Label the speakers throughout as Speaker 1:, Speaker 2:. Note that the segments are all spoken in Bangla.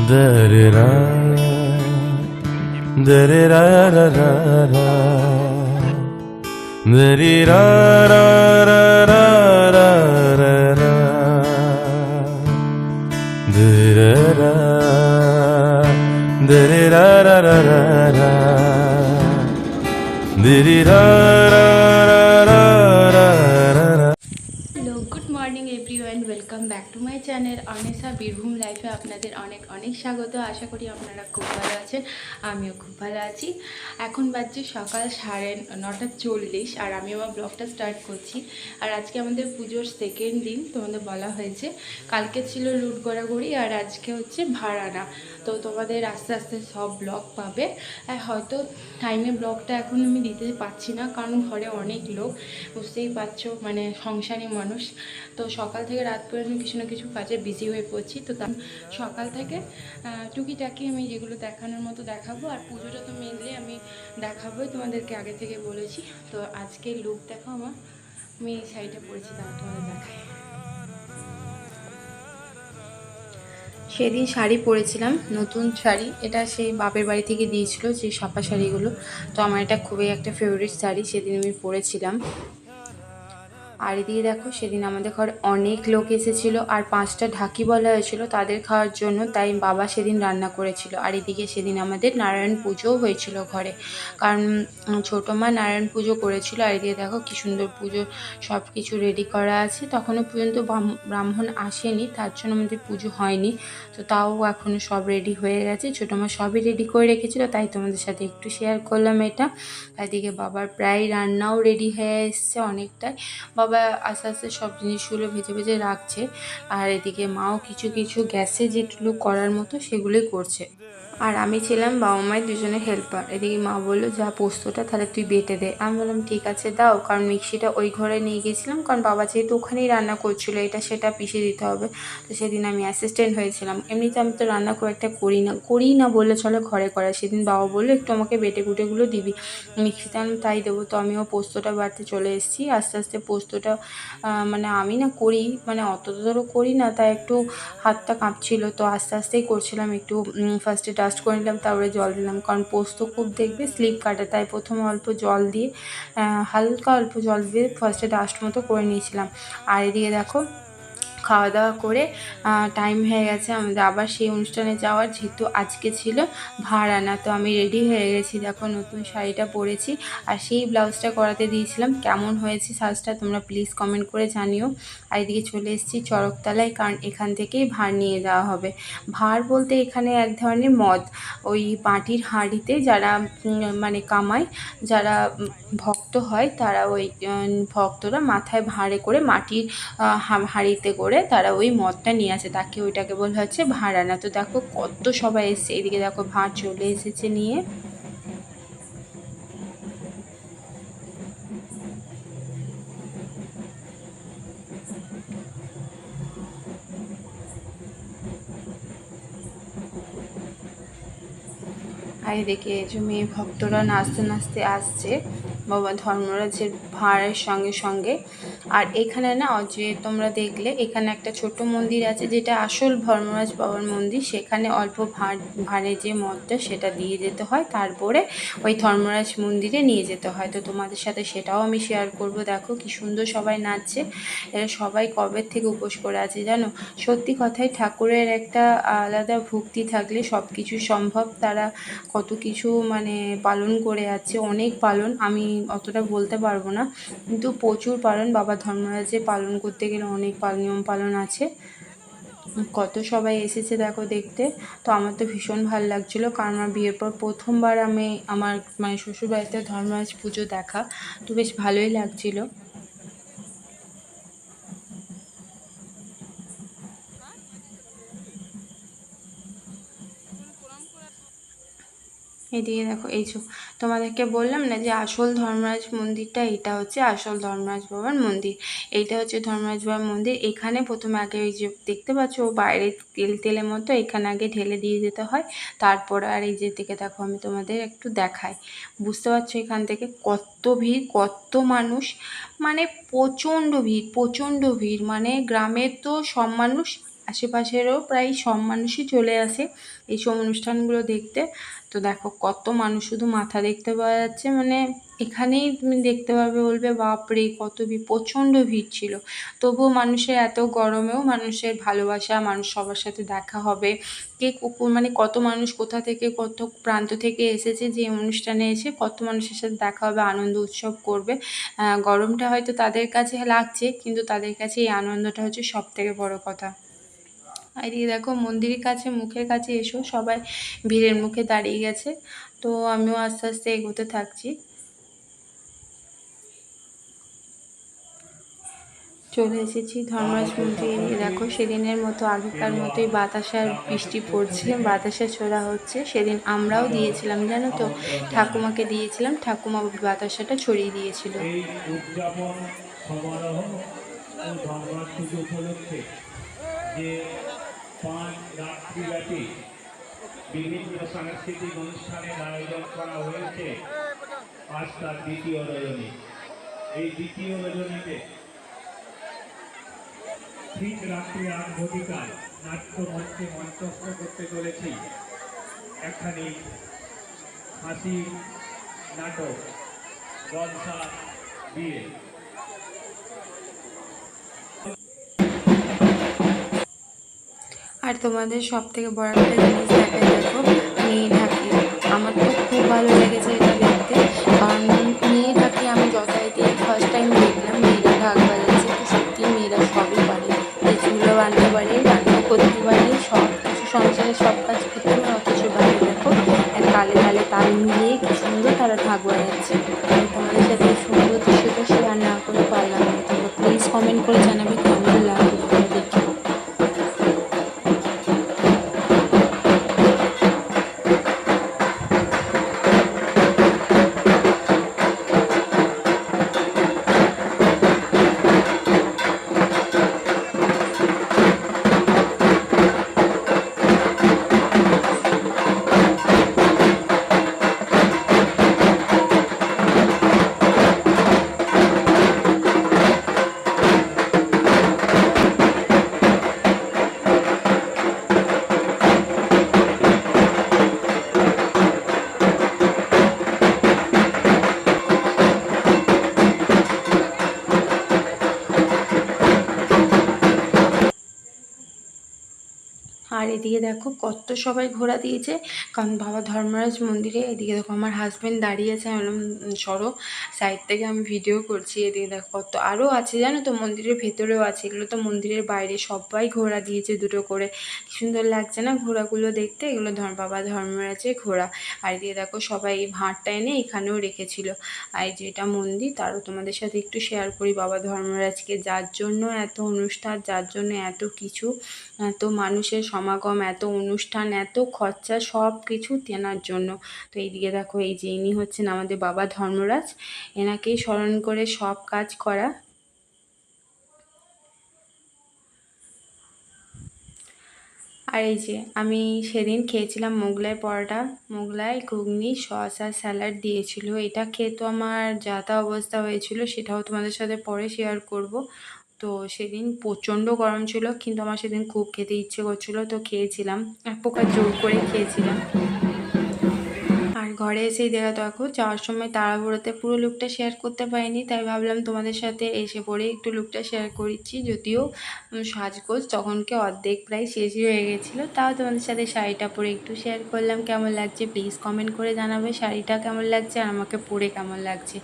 Speaker 1: Da-da-da, da-da-da-da-da-da, da-da-da-da-da-da-da, da-da-da, da-da-da-da-da-da, da-da-da-da-da-da.
Speaker 2: Hello, good morning everyone, welcome back to my channel Anisha Birbhum লাইফে আপনাদের অনেক অনেক স্বাগত। আশা করি আপনারা খুব ভালো আছেন, আমিও খুব ভালো আছি। এখন বাজছে সকাল 9:40 আর আমি আমার ব্লগটা স্টার্ট করছি। আর আজকে আমাদের পুজোর সেকেন্ড দিন, তোমাদের বলা হয়েছে। কালকে ছিল লুট গড়াগড়ি আর আজকে হচ্ছে ভাড়ানা। তো তোমাদের আস্তে আস্তে সব ব্লগ পাবে। আর হয়তো টাইমে ব্লগটা এখন আমি দিতে পারছি না, কারণ ঘরে অনেক লোক, বুঝতেই পারছো, মানে সংসারী মানুষ। তো সকাল থেকে রাত পর্যন্ত কিছু না কিছু কাজে বিজি হয়ে পড়ছি। তো সকাল থেকে টুকিটাকি আমি যেগুলো দেখানোর মতো দেখাবো। আর পুজোটা তো মেনলি আমি দেখাবোই, তোমাদেরকে আগে থেকে বলেছি। তো আজকে লুক দেখো আমার, আমি এই শাড়িটা পরেছি, তাও তোমাদের দেখাই। সেদিন শাড়ি পরেছিলাম, নতুন শাড়ি, এটা সেই বাপের বাড়ি থেকে দিয়েছিল, যে ছাপা শাড়িগুলো। তো আমার এটা খুবই একটা ফেভারিট শাড়ি, সেদিন আমি পরেছিলাম। আর এদিকে দেখো, সেদিন আমাদের ঘরে অনেক লোক এসেছিল আর 5টা ঢাকি বলা হয়েছিল তাদের খাওয়ার জন্য, তাই বাবা সেদিন রান্না করেছিল। আর এদিকে সেদিন আমাদের নারায়ণ পুজোও হয়েছিল ঘরে, কারণ ছোটো মা নারায়ণ পুজো করেছিল। আর এদিকে দেখো কি সুন্দর পুজো, সব কিছু রেডি করা আছে। তখনও পর্যন্ত ব্রাহ্মণ আসেনি, তার জন্য আমাদের পুজো হয়নি। তো তাও এখনও সব রেডি হয়ে গেছে, ছোটো মা সবই রেডি করে রেখেছিল, তাই তোমাদের সাথে একটু শেয়ার করলাম এটা। এদিকে বাবার প্রায় রান্নাও রেডি হয়ে এসছে অনেকটাই। বাবা আস্তে আস্তে সব জিনিসগুলো ভেজে ভেজে রাখছে। আর এদিকে মাও কিছু কিছু গ্যাসে যেগুলো করার মতো সেগুলোই করছে। আর আমি ছিলাম বাবা মায়ের দুজনে হেল্পার। এদিকে মা বললো, যা পোস্তটা তাহলে তুই বেটে দে। আমি বললাম ঠিক আছে দাও, কারণ মিক্সিটা ওই ঘরে নিয়ে গেছিলাম, কারণ বাবা যেহেতু ওখানেই রান্না করছিলো, এটা সেটা পিষে দিতে হবে। তো সেদিন আমি অ্যাসিস্ট্যান্ট হয়েছিলাম। এমনিতে আমি তো রান্না খুব একটা করি না বললে চলে, ঘরে করা। সেদিন বাবা বললো একটু আমাকে বেটে কুটেগুলো দিবি মিক্সিতে, আমি তাই দেবো। তো আমিও পোস্তটা বাড়তে চলে এসেছি। আস্তে আস্তে পোস্তটা মানে আমি না করি, মানে অতটাও করি না, তাই একটু হাতটা কাঁপছিল। তো আস্তে আস্তেই করছিলাম, একটু ফার্স্টে ডাস্ট করে নিলাম, তারপরে জল দিলাম, কারণ পোস্ত খুব দেখবে স্লিপ কাটে। তাই প্রথমে অল্প জল দিয়ে, হালকা অল্প জল দিয়ে ফার্স্টে ডাস্ট মতো করে নিয়েছিলাম। আর এদিকে দেখো, খাওয়া দাওয়া করে টাইম হয়ে গেছে আমাদের আবার সেই অনুষ্ঠানে যাওয়ার, যেহেতু আজকে ছিল ভাড়ানা। তো আমি রেডি হয়ে গেছি, দেখো নতুন শাড়িটা পরেছি আর সেই ব্লাউজটা করাতে দিয়েছিলাম। কেমন হয়েছে সাজটা তোমরা প্লিজ কমেন্ট করে জানিও। আর এদিকে চলে এসেছি চড়কতলায়, কারণ এখান থেকেই ভাড় নিয়ে যাওয়া হবে। ভাড় বলতে এখানে এক ধরনের মদ, ওই মাটির হাঁড়িতে যারা মানে কামায়, যারা ভক্ত হয়, তারা ওই ভক্তরা মাথায় ভাঁড়ে করে মাটির হাঁড়িতে করে তারা ওই মদটা নিয়ে আসে, তাকে ওইটাকে বলা হচ্ছে ভাড়ানা। তো দেখো কত সবাই এসছে, এদিকে দেখো ভাঁড় চলে এসেছে নিয়ে। আর এদিকে যে মেয়ে ভক্তরা নাচতে নাচতে আসছে বাবা ধর্মরাজের ভাঁড়ের সঙ্গে সঙ্গে। আর এখানে না, যে তোমরা দেখলে এখানে একটা ছোট মন্দির আছে, যেটা আসল ধর্মরাজ বাবার মন্দির। সেখানে অল্প ভাঁড়ে যে মদটা সেটা দিয়ে যেতে হয়, তারপরে ওই ধর্মরাজ মন্দিরে নিয়ে যেতে হয়। তো তোমাদের সাথে সেটাও আমি শেয়ার করব। দেখো কি সুন্দর সবাই নাচছে, এরা সবাই কবের থেকে উপোস করে আছে জানো। সত্যি কথাই, ঠাকুরের একটা আলাদা ভক্তি থাকলে সব কিছু সম্ভব। তারা কত কিছু মানে পালন করে আছে, অনেক পালন, আমি অতটা বলতে পারবো না, কিন্তু প্রচুর পালন। বাবা ধর্মরাজে পালন করতে গেলে অনেক নিয়ম পালন আছে। কত সবাই এসেছে দেখো দেখতে। তো আমার তো ভীষণ ভালো লাগছিলো, কারণ আমার বিয়ের পর প্রথমবার আমি আমার মানে শ্বশুরবাড়িতে ধর্মরাজ পুজো দেখা। তো বেশ ভালোই লাগছিলো। এদিকে দেখো, এই যে তোমাদেরকে বললাম না যে আসল ধর্মরাজ মন্দিরটা, এটা হচ্ছে আসল ধর্মরাজ বাবার মন্দির। এইটা হচ্ছে ধর্মরাজ বাবার মন্দির। এখানে প্রথমে আগে ওই যে দেখতে পাচ্ছ বাইরে তেলের মতো, এখানে আগে ঢেলে দিয়ে যেতে হয়, তারপর। আর এই যে দিকে দেখো, আমি তোমাদের একটু দেখাই, বুঝতে পারছো এখান থেকে কত ভিড়, কত মানুষ, মানে প্রচণ্ড ভিড়, প্রচণ্ড ভিড়। মানে গ্রামের তো সব মানুষ আশেপাশেরও প্রায় সব মানুষই চলে আসে এইসব অনুষ্ঠানগুলো দেখতে। তো দেখো কত মানুষ, শুধু মাথা দেখতে পাওয়া যাচ্ছে, মানে এখানেই তুমি দেখতে পাবে, বলবে বাপরে কত প্রচণ্ড ভিড় ছিল। তবুও মানুষের এত গরমেও মানুষের ভালোবাসা, মানুষ সবার সাথে দেখা হবে, কে মানে কত মানুষ কোথা থেকে কত প্রান্ত থেকে এসেছে যে অনুষ্ঠানে এসে কত মানুষের সাথে দেখা হবে, আনন্দ উৎসব করবে। গরমটা হয়তো তাদের কাছে লাগছে, কিন্তু তাদের কাছে এই আনন্দটা হচ্ছে সব থেকে বড় কথা। আর এদিকে দেখো মন্দিরের কাছে, মুখের কাছে এসেও সবাই ভিড়ের মুখে দাঁড়িয়ে গেছে। তো আমিও আস্তে আস্তে এগোতে থাকছি। চলে এসেছি ধর্মরাজ মন্দিরে। দেখো সেদিনের মতো আগেকার মতোই বাতাসার বৃষ্টি পড়ছে, বাতাসা ছোড়া হচ্ছে। সেদিন আমরাও দিয়েছিলাম, জানো তো, ঠাকুমাকে দিয়েছিলাম, ঠাকুমা বাতাসাটা ছড়িয়ে দিয়েছিল।
Speaker 3: এই উদযাপন সমারোহ ও ধর্মরাজ পুজো উপলক্ষে যে 5 রাত্রিব্যাপী বিভিন্ন সাংস্কৃতিক অনুষ্ঠানের আয়োজন করা হয়েছে, আজ তার দ্বিতীয় রজনী। এই দ্বিতীয় রজনীতে ঠিক রাত্রি 8 ঘটিকায় নাট্যমঞ্চে মঞ্চস্থ করতে চলেছি একখানি হাসি নাটক, জলসা বিয়ে।
Speaker 2: আর তোমাদের সব থেকে বড় একটা জিনিস দেখাই, দেখো মেয়ে ঢাকি। আমার তো খুব ভালো লেগেছে এটা দেখতে, কারণ মেয়ে ঢাকি আমি যথারীতি ফার্স্ট টাইম দেখলাম মেয়েরা ঢাক বাজাচ্ছে। তো সত্যি মেয়েরা সবই পারে, এই চুলো বাঁধতে পারে, রান্না করতে পারে, সব কিছু সংসারে সব কাজ করতে পারে। অথচ বাইরে দেখো এক তালে তালে তাল মিলিয়ে কি সুন্দর তারা ঢাক বাজাচ্ছে। আমি তোমাদের সাথে এই সুন্দর দৃশ্যটা শেয়ার না করে পারলাম না। তোমরা প্লিজ কমেন্ট করে জানাবে কেমন লাগলো তোমরা দেখে। আর এদিকে দেখো কত সবাই ঘোরা দিয়েছে, কারণ বাবা ধর্মরাজ মন্দিরে। এদিকে দেখো আমার হাজব্যান্ড দাঁড়িয়ে আছে, আমি বললাম সরো, সাইড থেকে আমি ভিডিও করছি। এদিকে দেখো কত আরও আছে, জানো তো, মন্দিরের ভেতরেও আছে। এগুলো তো মন্দিরের বাইরে সবাই ঘোড়া দিয়েছে দুটো করে, কি সুন্দর লাগছে না ঘোড়াগুলো দেখতে। এগুলো বাবা ধর্মরাজের ঘোড়া। আর এদিকে দেখো সবাই এই ভাঁড়টা এনে এখানেও রেখেছিল। আর এই যে এটা মন্দির, তারও তোমাদের সাথে একটু শেয়ার করি। বাবা ধর্মরাজকে, যার জন্য এত অনুষ্ঠান, যার জন্য এত কিছু, এত মানুষের সমাগম, এত অনুষ্ঠান, এত খরচা, সব কিছু তেনার জন্য। তো এইদিকে দেখো এই যে ইনি হচ্ছেন আমাদের বাবা ধর্মরাজ, এনাকেই স্মরণ করে সব কাজ করা। আর এই যে আমি সেদিন খেয়েছিলাম মোগলাই পরোটা, মোগলাই ঘুগনি, সস আর স্যালাড দিয়েছিল। এটা খেয়ে তো আমার যা তা অবস্থা হয়েছিল, সেটাও তোমাদের সাথে পরে শেয়ার করব। তো সেদিন প্রচণ্ড গরম ছিল, কিন্তু আমার সেদিন খুব খেতে ইচ্ছে করছিলো, তো খেয়েছিলাম, এক প্রকার জোর করে খেয়েছিলাম। আর ঘরে এসেই দেখো যাওয়ার সময় তাড়াহুড়োতে পুরো লুকটা শেয়ার করতে পারিনি, তাই ভাবলাম তোমাদের সাথে এসে পড়ে একটু লুকটা শেয়ার করছি। যদিও সাজগোজ তখনকে অর্ধেক প্রায় শেষই হয়ে গেছিলো, তাও তোমাদের সাথে শাড়িটা পরে একটু শেয়ার করলাম। কেমন লাগছে প্লিজ কমেন্ট করে জানাবে, শাড়িটা কেমন লাগছে আর আমাকে পরে কেমন লাগছে।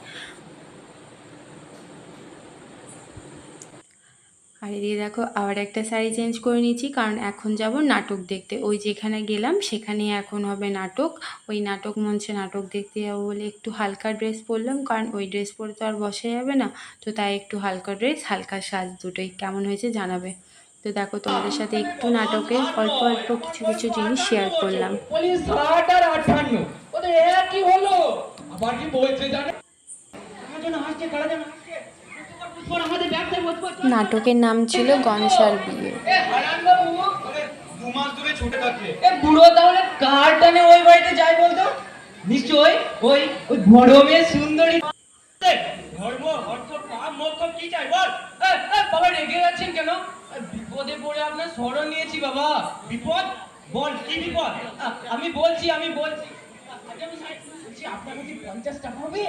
Speaker 2: আর এদিকে দেখো আবার একটা শাড়ি চেঞ্জ করে নিয়েছি, কারণ এখন যাব নাটক দেখতে। ওই যেখানে গেলাম সেখানে এখন হবে নাটক, ওই নাটক মঞ্চে নাটক দেখতে যাবো বলে একটু হালকা ড্রেস পরলাম, কারণ ওই ড্রেস পরে তো আর বসা যাবে না। তো তাই একটু হালকা ড্রেস, হালকা সাজ, দুটোই কেমন হয়েছে জানাবে। তো দেখো তোমাদের সাথে একটু নাটকের অল্প অল্প কিছু কিছু জিনিস শেয়ার করলাম। নাটকের নাম ছিল গনসার বিয়ে।
Speaker 4: বুড়ো তাহলে কার টানে ওই বাড়িতে যায় বলতো? নিশ্চয় ওই ওই বড় মেয়ে সুন্দরী। ধর্ম অর্থ কাম মোক্ষ কি চাই বল? বাবা রেগে যাচ্ছেন কেন? বিপদে পড়ে আপনার শরণ নিয়েছি বাবা। বিপদ? বল কি বিপদ? আমি বলছি আচ্ছা, আমি বলছি, আপনার কাছে 50 টাকা হবে?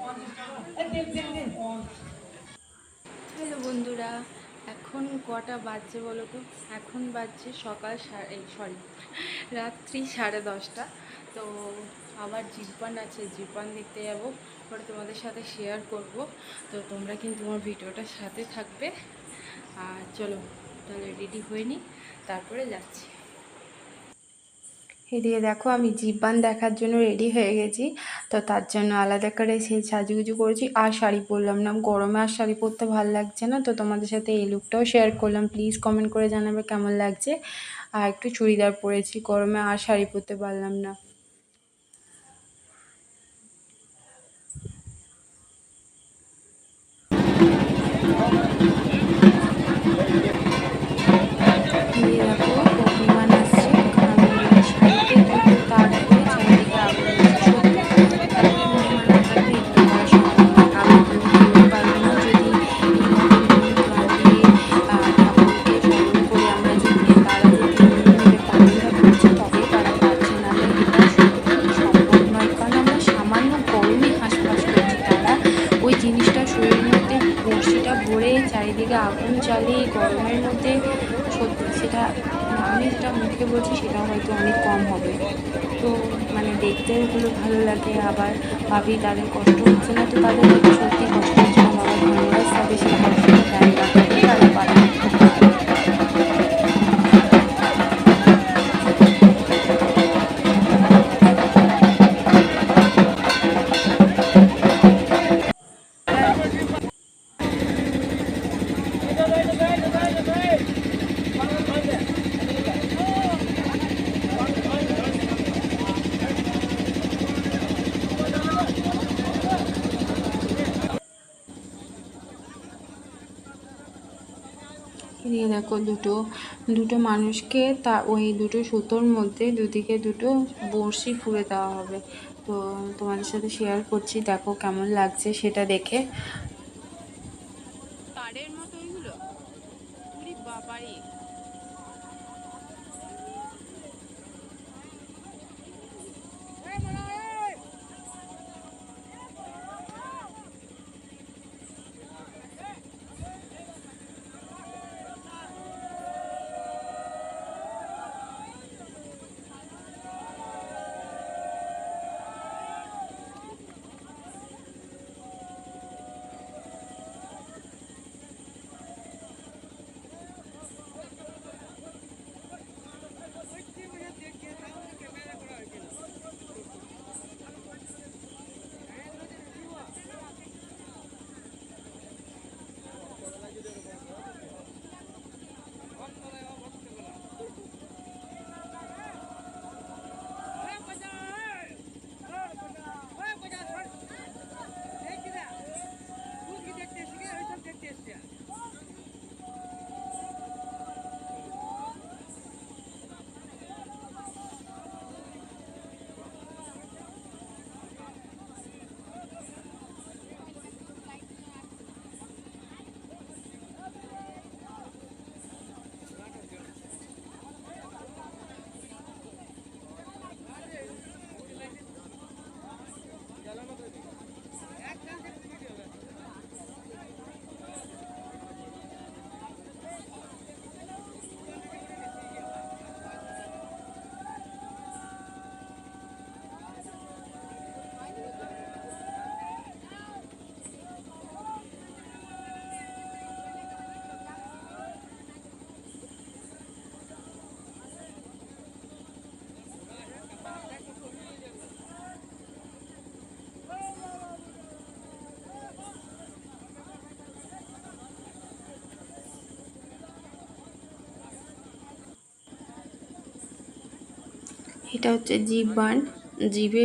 Speaker 4: 50 টাকা? দেন দেন দেন।
Speaker 2: হ্যালো বন্ধুরা, এখন কটা বাজছে বলো তো? এখন বাজছে সকাল রাত্রি 10:30। তো আবার জিপবান আছে, জিপবান দেখতে যাবো, পরে তোমাদের সাথে শেয়ার করব। তো তোমরা কিন্তু তোমার ভিডিওটার সাথে থাকবে। আর চলো তাহলে রেডি হয়ে নিই, তারপরে যাচ্ছি। এদিকে দেখো আমি জিপবান দেখার জন্য রেডি হয়ে গেছি। তো তার জন্য আলাদা করে সেই সাজুগুজু করেছি, আর শাড়ি পরলাম না, গরমে আর শাড়ি পরতে ভালো লাগছে না। তো তোমাদের সাথে এই লুকটাও শেয়ার করলাম, প্লিজ কমেন্ট করে জানাবে কেমন লাগছে। আর একটু চুড়িদার পরেছি, গরমে আর শাড়ি পরতে পারলাম না। দিয়ে দেখো বিমান আসছে, আমি শাড়িতে দুটো তার দিয়ে চারিদিকে আগুন দিচ্ছি। সত্যি এত বিমান আসাতে একটু করা সম্ভব না, কারণ তুমি খেলতে পারবে না যদি এইভাবে নীল গান দিয়ে ঠাকুরকে স্মরণ করে আমরা যদি তারা যে 3 দিন ধরে তাণ্ডব করছে তবেই তারা পারছে, নাহলে এটা সত্যি সম্ভব নয়। কারণ আমরা সামান্য গরমে হাঁসফাঁস করছি, তারা ওই জিনিসটা শরীরের মধ্যে বড়শিটা ভরে চারিদিকে আগুন জ্বালিয়ে গরমের মধ্যে, সত্যি সেটা আমি যেটা মুখে বলছি সেটা হয়তো অনেক কম হবে। তো মানে দেখতে ওগুলো ভালো লাগে, আবার ভাবি তাদের কষ্ট হচ্ছে না, তো তাদের হয়তো সত্যি কষ্ট হচ্ছে না। বাবা ধন্যবাদ, তাদের সেই কষ্টটা দেন না, তবেই তারা পারে। দিয়ে দেখো দুটো দুটো মানুষকে তা ওই দুটো সুতোর মধ্যে দুদিকে দুটো বড়শি ফুঁড়ে দেওয়া হবে। তো তোমাদের সাথে শেয়ার করছি, দেখো কেমন লাগছে সেটা দেখে। তারের মতো ওইগুলো পুরি বাবাই। এটা হচ্ছে জিপবান, জিভে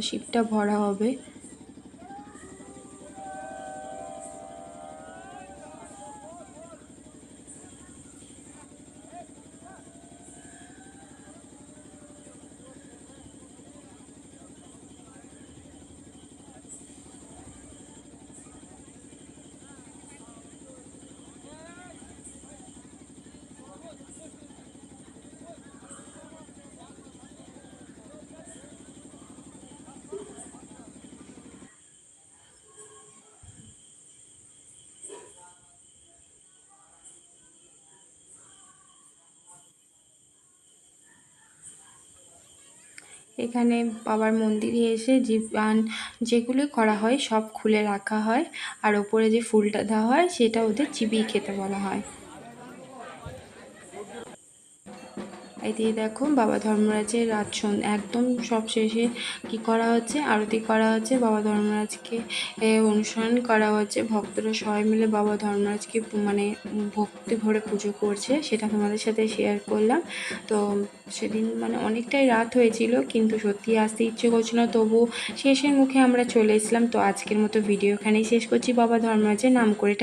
Speaker 2: শিপটা ভরা হবে। এখানে বাবার মন্দিরে এসে যেগুলি করা হয় সব খুলে রাখা হয়, আর ওপরে যে ফুলটা দেওয়া হয় সেটা ওদের চিবিয়ে খেতে বলা হয়। এই দিয়ে দেখো বাবা ধর্মরাজের একদম সব শেষে কি করা হচ্ছে, আরতি করা হচ্ছে, বাবা ধর্মরাজকে অনুসরণ করা হচ্ছে। ভক্তরা সবাই মিলে বাবা ধর্মরাজকে মানে ভক্তি ভরে পুজো করছে, সেটা তোমাদের সাথে শেয়ার করলাম। তো সেদিন মানে অনেকটাই রাত হয়েছিল, কিন্তু সত্যি আসতে ইচ্ছে করছিল না, তবু শেষের মুখে আমরা চলে এসেছিলাম। তো আজকের মতো ভিডিও এখানেই শেষ করছি, বাবা ধর্মরাজের নাম করে।